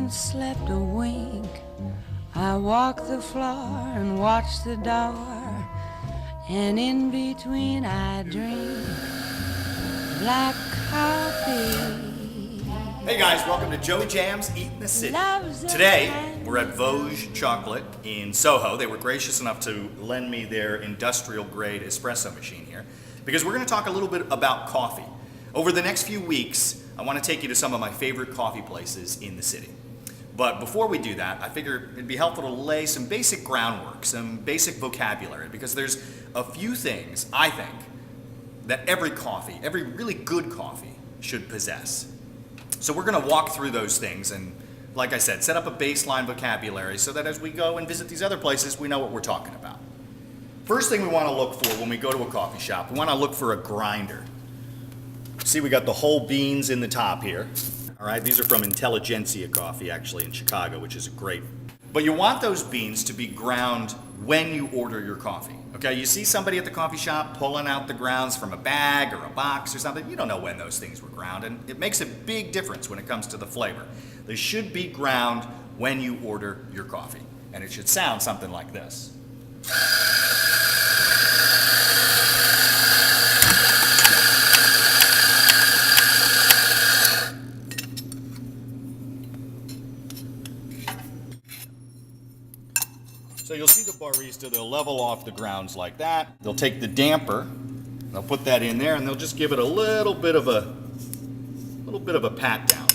haven't slept a wink. I walk the floor and watch the door, and in between I drink black coffee. Hey guys, welcome to Joey Jam's Eatin the City. Love's a Today, hand. we're at Vosges Chocolat in Soho. They were gracious enough to lend me their industrial grade espresso machine here because we're going to talk a little bit about coffee. Over the next few weeks, I want to take you to some of my favorite coffee places in the city. But before we do that, I figure it'd be helpful to lay some basic groundwork, some basic vocabulary, because there's a few things, I think, that every really good coffee should possess. So we're going to walk through those things and, like I said, set up a baseline vocabulary so that as we go and visit these other places, we know what we're talking about. First thing we want to look for when we go to a coffee shop, we want to look for a grinder. See, we got the whole beans in the top here. All right, these are from Intelligentsia Coffee, actually, in Chicago, which is great. But you want those beans to be ground when you order your coffee. Okay, you see somebody at the coffee shop pulling out the grounds from a bag or a box or something, you don't know when those things were ground, and it makes a big difference when it comes to the flavor. They should be ground when you order your coffee, and it should sound something like this. So you'll see the barista, they'll level off the grounds like that. They'll take the damper, they'll put that in there, and they'll just give it a little bit of a pat down.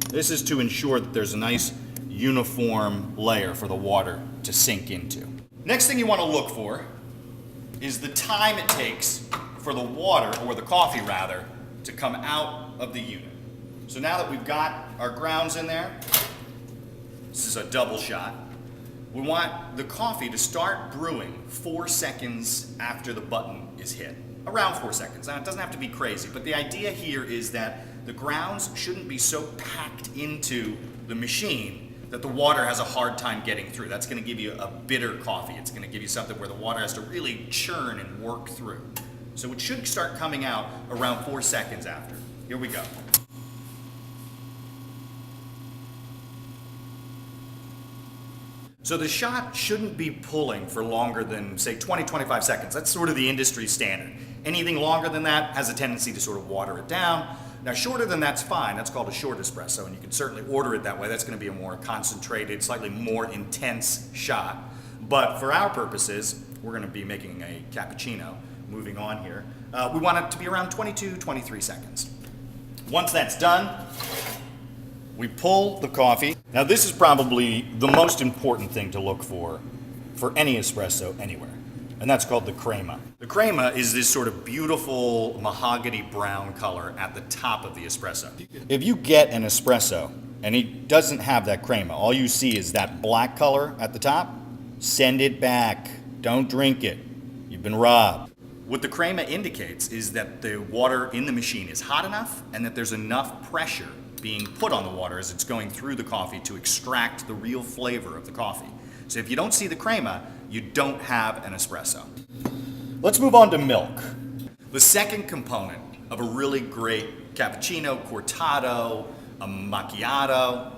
This is to ensure that there's a nice uniform layer for the water to sink into. Next thing you want to look for is the time it takes for the water, or the coffee rather, to come out of the unit. So now that we've got our grounds in there, this is a double shot. We want the coffee to start brewing 4 seconds after the button is hit. Around 4 seconds. Now, it doesn't have to be crazy, but the idea here is that the grounds shouldn't be so packed into the machine that the water has a hard time getting through. That's going to give you a bitter coffee. It's going to give you something where the water has to really churn and work through. So it should start coming out around 4 seconds after. Here we go. So the shot shouldn't be pulling for longer than, say, 20-25 seconds. That's sort of the industry standard. Anything longer than that has a tendency to sort of water it down. Now, shorter than that's fine. That's called a short espresso, and you can certainly order it that way. That's going to be a more concentrated, slightly more intense shot. But for our purposes, we're going to be making a cappuccino. Moving on here. We want it to be around 22-23 seconds. Once that's done, we pull the coffee. Now, this is probably the most important thing to look for any espresso anywhere, and that's called the crema. The crema is this sort of beautiful mahogany brown color at the top of the espresso. If you get an espresso and it doesn't have that crema, all you see is that black color at the top, send it back. Don't drink it. You've been robbed. What the crema indicates is that the water in the machine is hot enough and that there's enough pressure being put on the water as it's going through the coffee to extract the real flavor of the coffee. So if you don't see the crema, you don't have an espresso. Let's move on to milk. The second component of a really great cappuccino, cortado, a macchiato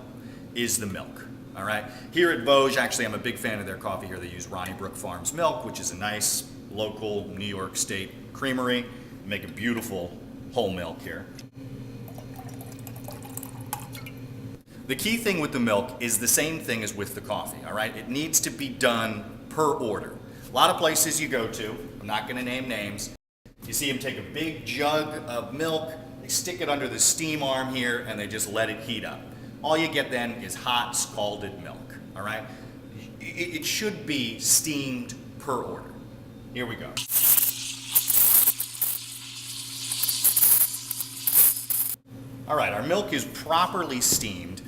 is the milk. All right. Here at Vosges, actually, I'm a big fan of their coffee here. They use Ronnie Brook Farms milk, which is a nice local New York State creamery. They make a beautiful whole milk here. The key thing with the milk is the same thing as with the coffee, all right? It needs to be done per order. A lot of places you go to, I'm not going to name names, you see them take a big jug of milk, they stick it under the steam arm here, and they just let it heat up. All you get then is hot, scalded milk, all right? It should be steamed per order. Here we go. All right, our milk is properly steamed.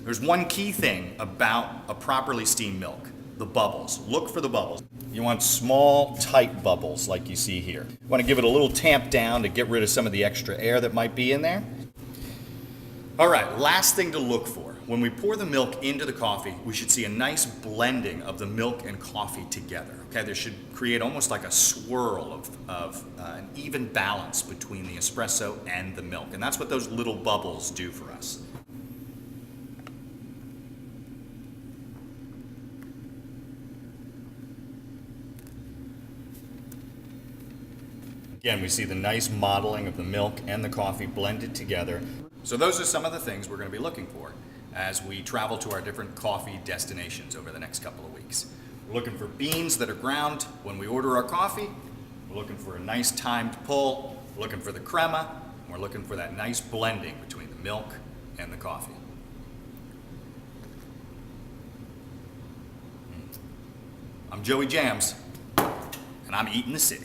There's one key thing about a properly steamed milk, the bubbles. Look for the bubbles. You want small, tight bubbles like you see here. You want to give it a little tamp down to get rid of some of the extra air that might be in there. All right, last thing to look for. When we pour the milk into the coffee, we should see a nice blending of the milk and coffee together. Okay, there should create almost like a swirl of an even balance between the espresso and the milk. And that's what those little bubbles do for us. Again, we see the nice modeling of the milk and the coffee blended together. So those are some of the things we're going to be looking for as we travel to our different coffee destinations over the next couple of weeks. We're looking for beans that are ground when we order our coffee. We're looking for a nice timed pull. We're looking for the crema. And we're looking for that nice blending between the milk and the coffee. I'm Joey Jams, and I'm eating the city.